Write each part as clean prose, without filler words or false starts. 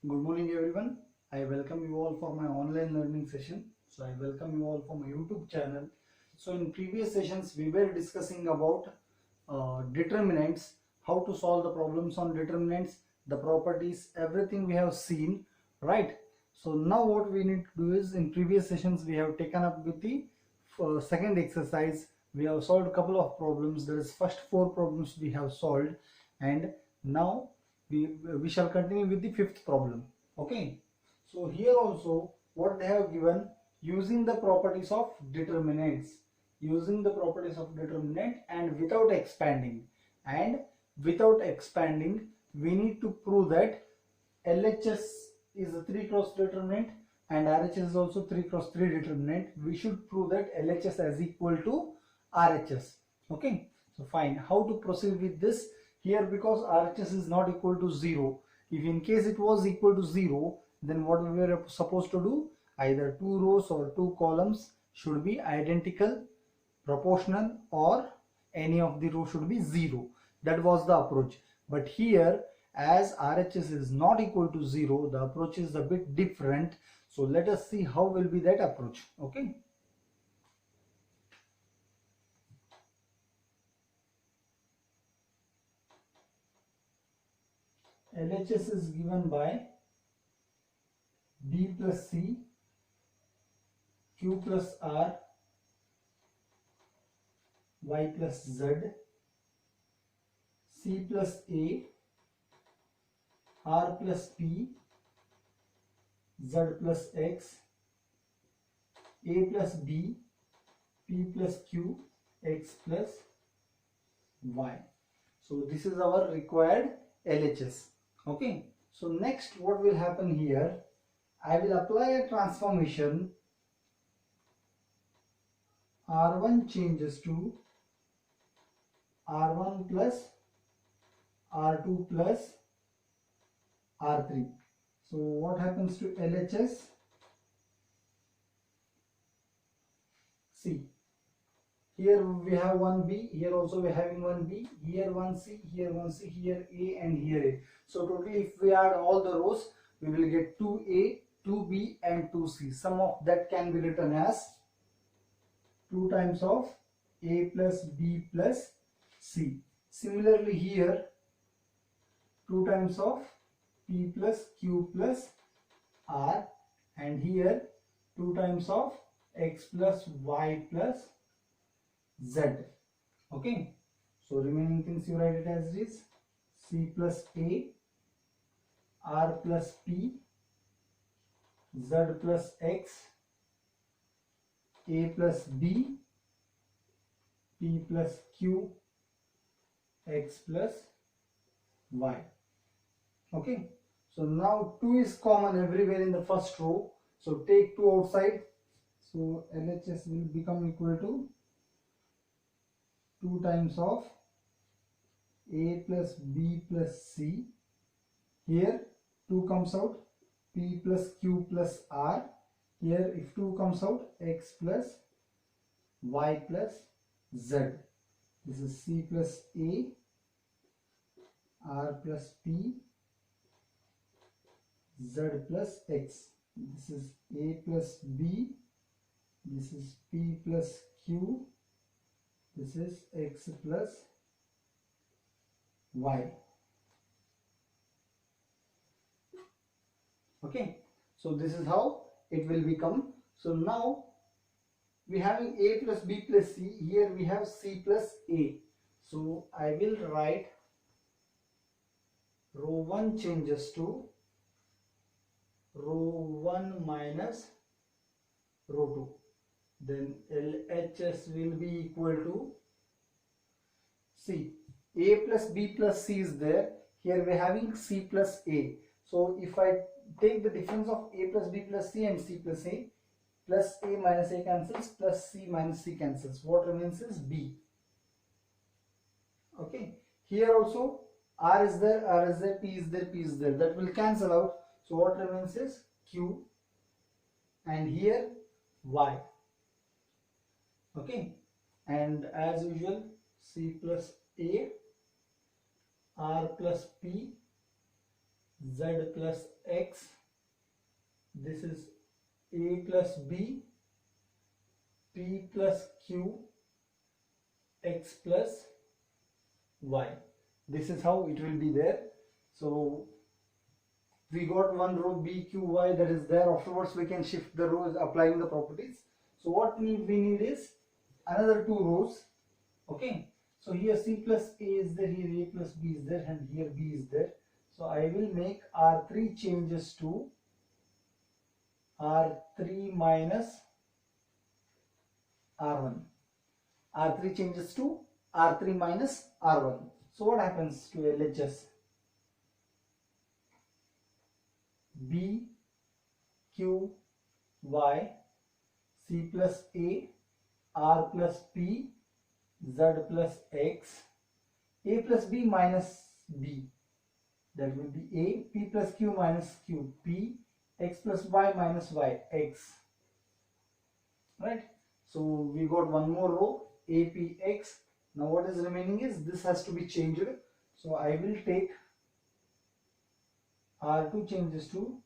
Good morning everyone. I welcome you all for my online learning session. So I welcome you all for my YouTube channel. So in previous sessions we were discussing about determinants, how to solve the problems on determinants, the properties, everything we have seen, right? So now what we need to do is, in previous sessions we have taken up with the second exercise. We have solved a couple of problems. There is first four problems we have solved, and now we shall continue with the fifth problem. Okay, so here also what they have given, using the properties of determinants, and without expanding we need to prove that LHS is a 3 cross determinant and RHS is also 3 cross 3 determinant. We should prove that LHS is equal to RHS. Okay, so fine. How to proceed with this? Here, because RHS is not equal to 0, if in case it was equal to 0, then what we were supposed to do? Either two rows or two columns should be identical, proportional, or any of the row should be 0. That was the approach. But here, as RHS is not equal to 0, the approach is a bit different. So let us see how will be that approach. Okay. LHS is given by B plus C, Q plus R, Y plus Z, C plus A, R plus P, Z plus X, A plus B, P plus Q, X plus Y. So this is our required LHS. Okay. So next what will happen here? I will apply a transformation. R1 changes to R1 plus R2 plus R3. So what happens to LHS? See, here we have one B, here also we are having one B, here one C, here one C, here A and here A. So totally if we add all the rows, we will get 2A, 2B and 2C. Sum of that can be written as 2 times of A plus B plus C. Similarly here, 2 times of P plus Q plus R, and here 2 times of X plus Y plus Z. Okay, so remaining things you write it as it is: C plus A, R plus P, Z plus X, A plus B, P plus Q, X plus Y. Okay, so now 2 is common everywhere in the first row, so take 2 outside. So LHS will become equal to 2 times of A plus B plus C. Here 2 comes out, P plus Q plus R. Here if 2 comes out, X plus Y plus Z. This is C plus A, R plus P, Z plus X. This is A plus B, this is P plus Q, this is X plus Y. Okay, so this is how it will become. So now we having A plus B plus C, here we have C plus A. So I will write row 1 changes to row 1 minus row 2. Then LHS will be equal to, see, A plus B plus C is there. Here we are having C plus A. So if I take the difference of A plus B plus C and C plus A minus A cancels, plus C minus C cancels. What remains is B. Okay. Here also R is there, R is there, P is there, P is there. That will cancel out. So what remains is Q, and here Y. Okay. And as usual, C plus A, R plus P, z plus x, this is a plus b, p plus q, x plus y. This is how it will be there. So we got one row b, q, y that is there. Afterwards we can shift the rows applying the properties. So what we need is another two rows. Okay, so here c plus a is there, here a plus b is there, and here b is there. So I will make r3 changes to r3 minus r1. R3 changes to r3 minus r1. So what happens to LHS? B, Q, Y, C plus A, R plus P, Z plus X, A plus B minus B. That will be A, P plus Q minus Q, P, X plus Y minus Y, X. Right? So we got one more row, A, P, X. Now what is remaining is this has to be changed. So I will take R2 changes to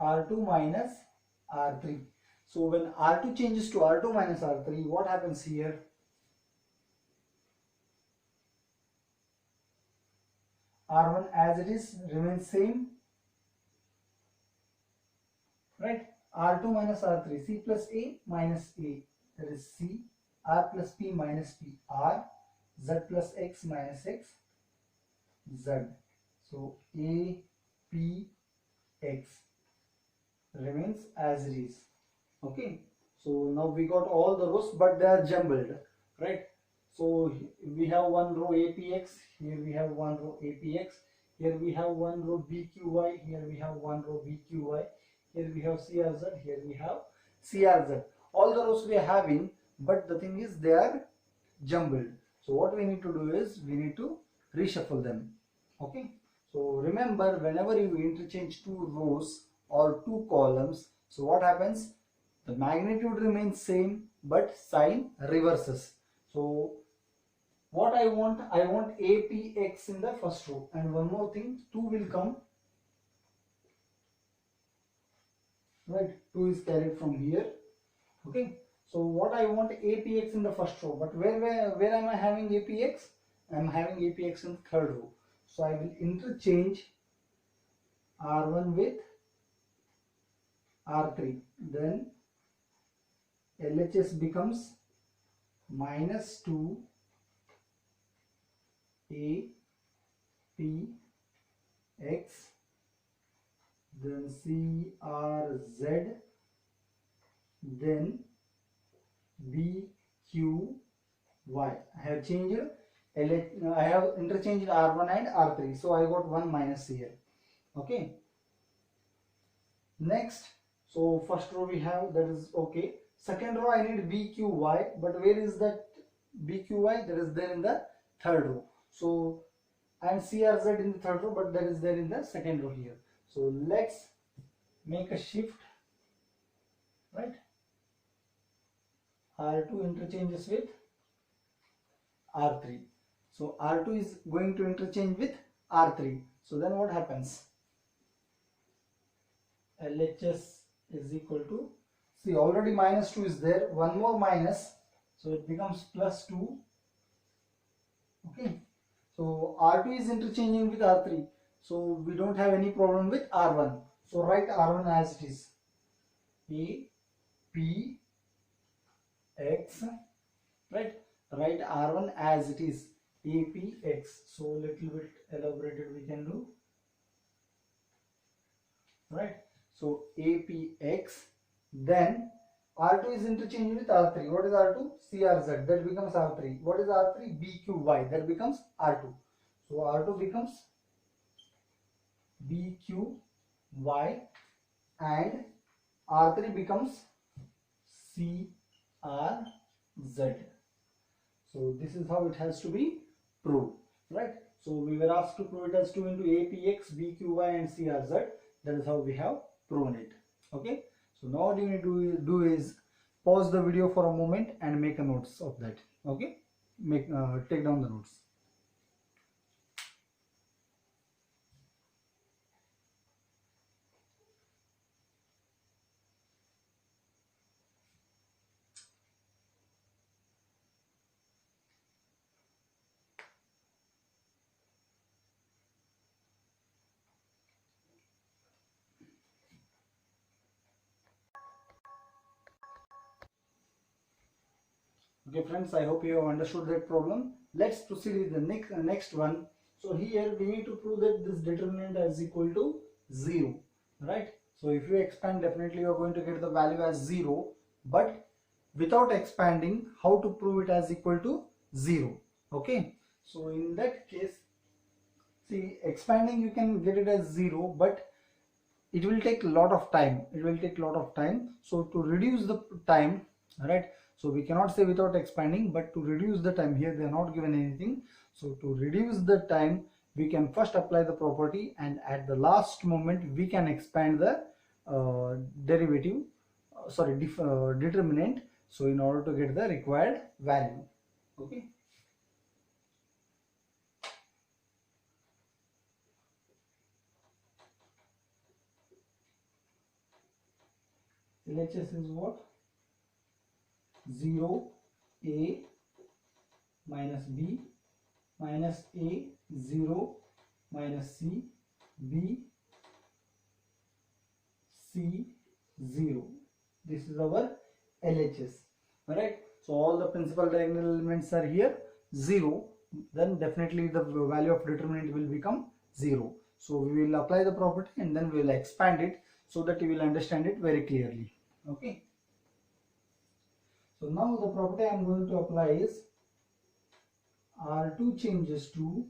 R2 minus R3. So when R2 changes to R2 minus R3, what happens here? R1 as it is remains same, right? R2 minus R3, C plus A minus A, that is C, R plus P minus P, R, Z plus X minus X, Z. So A, P, X remains as it is. Okay, so now we got all the rows, but they are jumbled, right? So we have one row APX, here we have one row APX, here we have one row BQY, here we have one row BQY, here we have CRZ, here we have CRZ. All the rows we are having, but the thing is they are jumbled. So what we need to do is we need to reshuffle them. Okay, so remember, whenever you interchange two rows or two columns, so what happens? The magnitude remains same, but sign reverses. So what I want APX in the first row, and one more thing, 2 will come, right? 2 is carried from here. Okay, so what I want APX in the first row, but where am I having APX? I am having APX in the third row. So I will interchange R1 with R3. Then LHS becomes minus 2 A P X, then C R Z, then B Q Y. I have changed I have interchanged R1 and R3, so I got one minus here. Okay, next, so first row we have, that is okay. Second row I need BQY, but where is that BQY? That is there in the third row. So and CRZ in the third row, but that is there in the second row here. So let's make a shift, right? R2 interchanges with R3. So R2 is going to interchange with R3. So then what happens? LHS is equal to, see, already minus 2 is there, one more minus, so it becomes plus 2. Okay, so R2 is interchanging with R3, so we don't have any problem with R1. So write R1 as it is, A P X, right? Write R1 as it is, A P X. So little bit elaborated we can do, right? So APX, then R2 is interchanging with R3. What is R2? CRZ, that becomes R3. What is R3? BQY, that becomes R2. So R2 becomes BQY and R3 becomes CRZ. So this is how it has to be proved, right? So we were asked to prove it as 2 into APX, BQY and CRZ. That is how we have proven it. Okay, so now what you need to do is pause the video for a moment and make a notes of that. Okay, take down the notes. Okay friends, I hope you have understood that problem. Let's proceed with the next one. So here we need to prove that this determinant is equal to 0, right? So if you expand, definitely you are going to get the value as 0, but without expanding, how to prove it as equal to 0? Okay, so in that case, see, expanding you can get it as 0, but it will take a lot of time. So to reduce the time, right? So we cannot say without expanding, but to reduce the time, here they are not given anything. So to reduce the time, we can first apply the property, and at the last moment we can expand the derivative, determinant. So in order to get the required value. Okay. LHS is what? 0 A minus B minus A 0 minus C B C 0. This is our LHS. Alright. So all the principal diagonal elements are here 0. Then definitely the value of determinant will become 0. So we will apply the property and then we will expand it so that you will understand it very clearly. Okay. So now the property I am going to apply is R2 changes to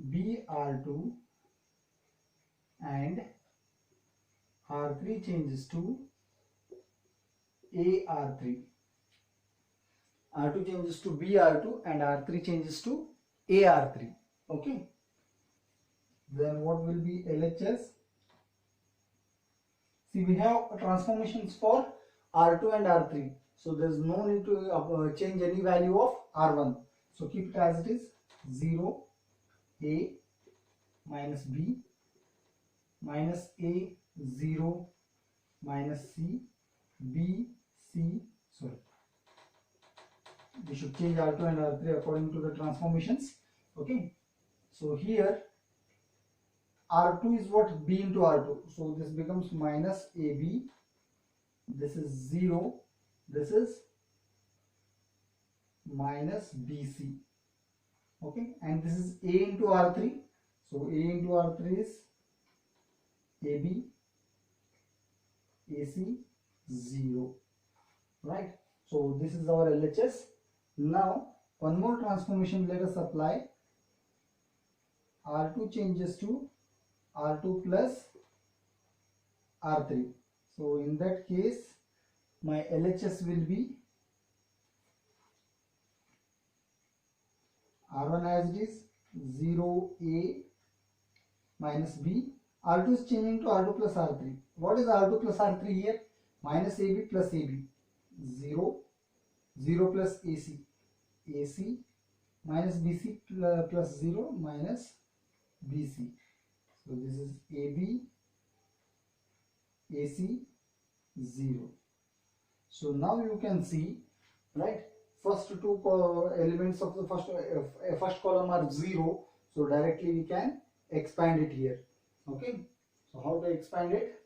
BR2 and R3 changes to AR3. R2 changes to BR2 and R3 changes to AR3. Okay. Then what will be LHS? See, we have transformations for R2 and R3. So there is no need to change any value of R1. So keep it as it is. 0 A minus B minus A 0 minus C B C, sorry, we should change R2 and R3 according to the transformations. Okay, so here R2 is what? B into R2, so this becomes minus AB, this is 0, this is minus BC. Okay, and this is A into R3, so A into R3 is AB AC 0, right? So this is our LHS. Now one more transformation let us apply. R2 changes to R2 plus R3. So in that case my LHS will be R1 as it is 0 A minus B. R2 is changing to R2 plus R3. What is R2 plus R3 here? Minus AB plus AB. 0 0 plus AC AC minus BC plus 0 minus BC. So this is AB AC 0. So now you can see, right, first two elements of the first column are 0, so directly we can expand it here. Okay, so how to expand it?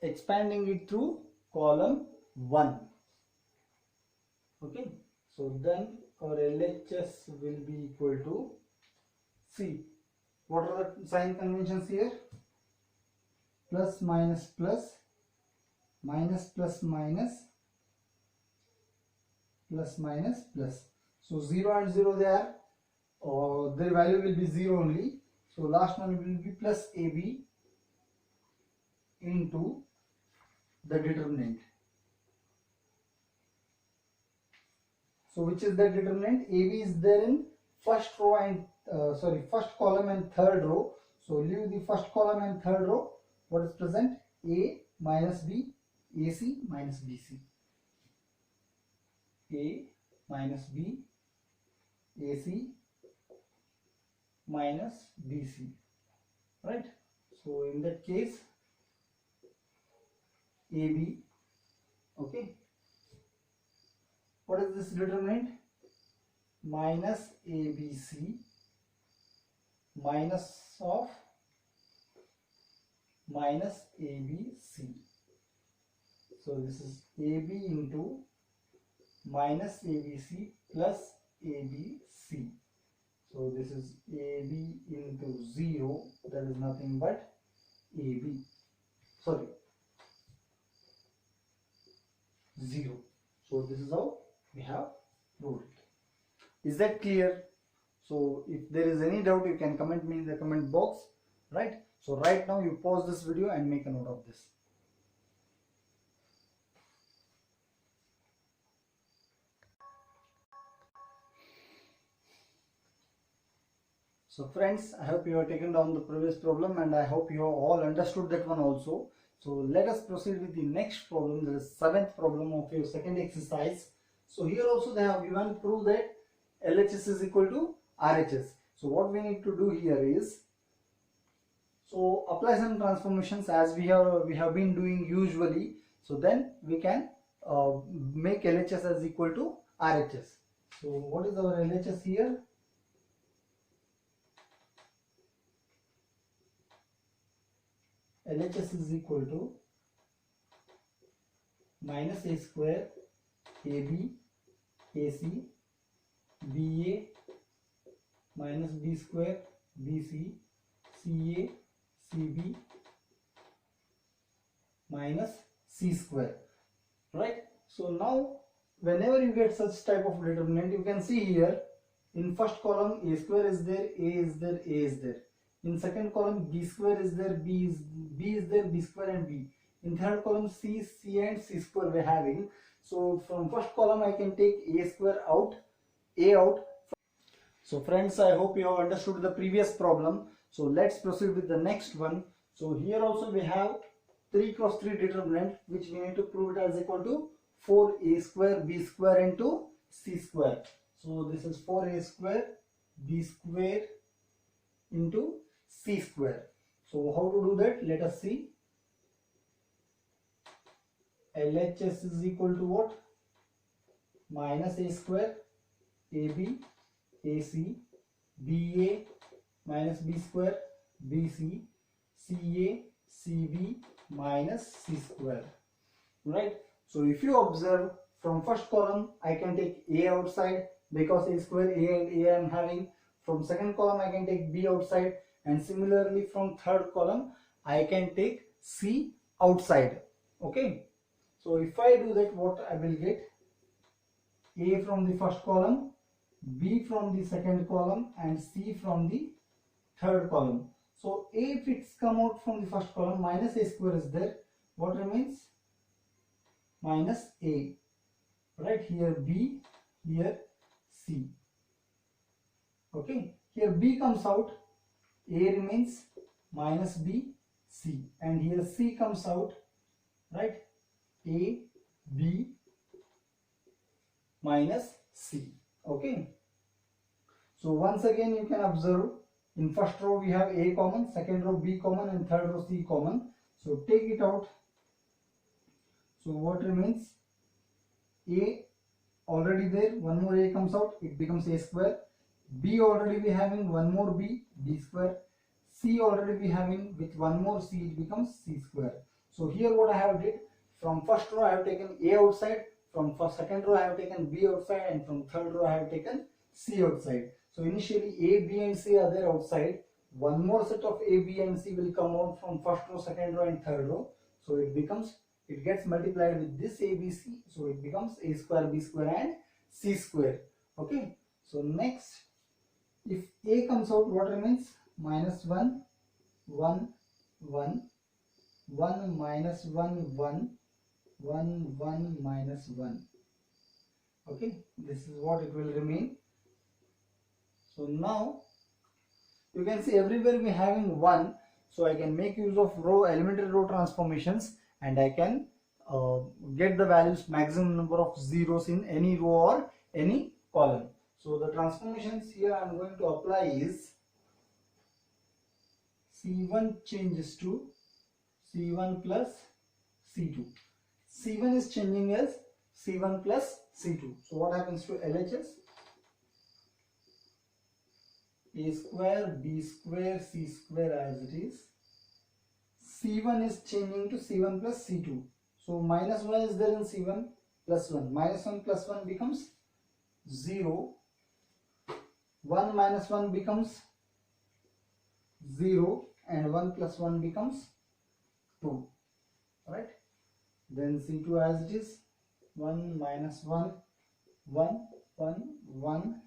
Expanding it through column 1. Okay, so then our LHS will be equal to, see, what are the sign conventions here? Plus minus plus, minus plus minus, plus minus plus. So 0 and 0 there, their value will be 0 only. So last one will be plus AB into the determinant. So which is the determinant? AB is there in first row and first column and third row. So leave the first column and third row. What is present? A minus B, AC minus BC. A minus B, AC minus BC. Right? So in that case, AB. Okay. What is this determinant? Minus ABC minus of minus ABC. So this is AB into minus ABC plus ABC. So this is AB into 0, that is nothing but AB. Sorry, 0. So this is how we have proved it. Is that clear? So if there is any doubt, you can comment me in the comment box, right? So right now you pause this video and make a note of this. So friends, I hope you have taken down the previous problem and I hope you have all understood that one also. So let us proceed with the next problem, that is 7th problem of your second exercise. So here also they have given prove that LHS is equal to RHS. So what we need to do here is, so apply some transformations as we have been doing usually. So then we can make LHS as equal to RHS. So what is our LHS here? LHS is equal to minus A square AB AC BA minus B square BC CA CB minus C square, right? So now whenever you get such type of determinant, you can see here in first column A square is there, A is there, A is there. In second column B square is there, B is there, B square and B. In third column C and C square we are having. So from first column I can take A square out, A out. So friends, I hope you have understood the previous problem. So let's proceed with the next one. So here also we have 3 cross 3 determinant, which we need to prove it as equal to 4A square B square into C square. So this is 4A square B square into C square. So how to do that? Let us see. LHS is equal to what? Minus A square AB AC BA minus B square BC CA CB minus C square, right? So if you observe from first column I can take A outside because A square A and A I am having. From second column I can take B outside, and similarly from third column I can take C outside. Okay, so if I do that, what I will get? A from the first column, B from the second column and C from the third column. So A, if it's come out from the first column, minus A square is there. What remains? Minus A. Right, here B, here C. Okay, here B comes out, A remains, minus B, C, and here C comes out, right, A, B, minus C. Okay, so once again you can observe, in first row we have A common, second row B common and third row C common. So take it out. So what remains? A already there, one more A comes out, it becomes A square. B already we having one more B, B square. C already we having with one more C, it becomes C square. So here what I have did, from first row I have taken A outside, from second row I have taken B outside, and from third row I have taken C outside. So initially A, B and C are there outside. One more set of A, B and C will come out from first row, second row and third row. So it gets multiplied with this A, B, C. So it becomes A square, B square and C square. Okay. So next, if A comes out, what remains? Minus 1, 1, 1, 1 minus 1, 1, 1, 1 minus 1. Okay, this is what it will remain. So now you can see everywhere we having 1. So I can make use of elementary row transformations, and I can get the values, maximum number of zeros in any row or any column. So the transformations here I am going to apply is C1 changes to C1 plus C2. C1 is changing as C1 plus C2. So what happens to LHS? A square B square C square as it is. C1 is changing to C1 plus C2. So minus 1 is there in C1 plus 1. Minus 1 plus 1 becomes 0. 1 minus 1 becomes 0 and 1 plus 1 becomes 2. Right? Then C2 as it is, 1 minus 1, 1, 1, 1,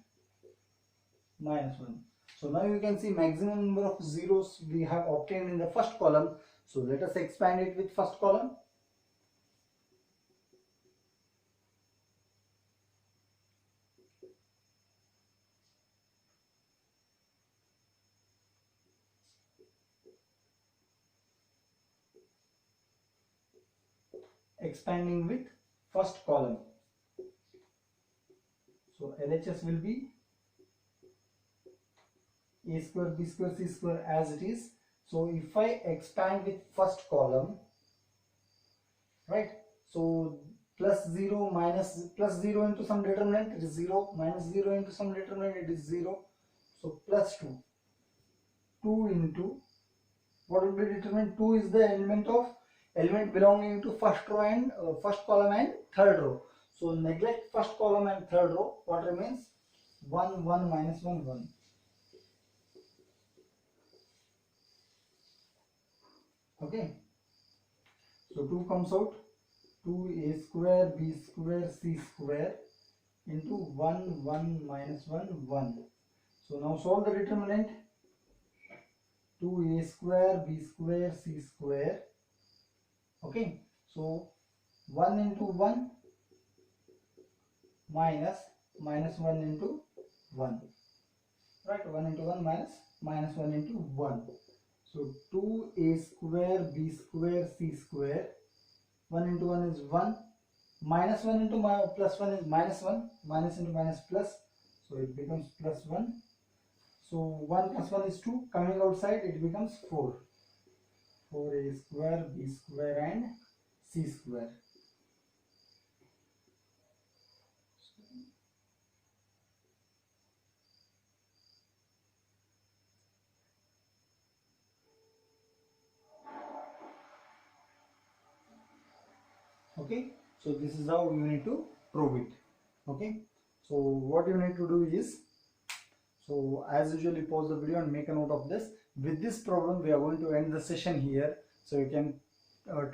minus 1. So now you can see maximum number of zeros we have obtained in the first column. So let us expand it with first column. Expanding with first column. So LHS will be A square B square C square as it is. So if I expand with first column, right, so plus 0 minus plus 0 into some determinant, it is 0, minus 0 into some determinant, it is 0. So plus 2. 2 into, what will be determined? 2 is the element belonging to first row and first column and third row. So neglect first column and third row. What remains? 1, 1, minus 1, 1. Okay. So 2 comes out. 2a square b square c square into 1, 1, minus 1, 1. So now solve the determinant. 2a square b square c square. Okay. So 1 into 1 minus 1 into 1. Right, 1 into 1 minus 1 into 1. So 2a square b square c square. 1 into 1 is 1. Minus 1 into plus 1 is minus 1. Minus into minus plus. So it becomes plus 1. So 1 plus 1 is 2. Coming outside it becomes 4. 4a square b square and c square. Okay, so this is how you need to prove it. Okay, so what you need to do is, so as usually pause the video and make a note of this. With this problem we are going to end the session here, so you can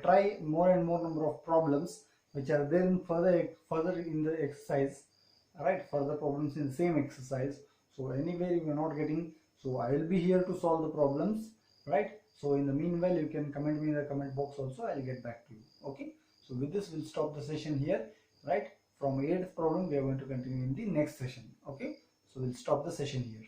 try more and more number of problems which are there in further in the exercise. Alright, further problems in the same exercise. So anywhere you are not getting, so I will be here to solve the problems, right? So in the meanwhile you can comment me in the comment box also, I will get back to you. Okay, so with this we'll stop the session here, right? From 8th problem we are going to continue in the next session. Okay, so we'll stop the session here.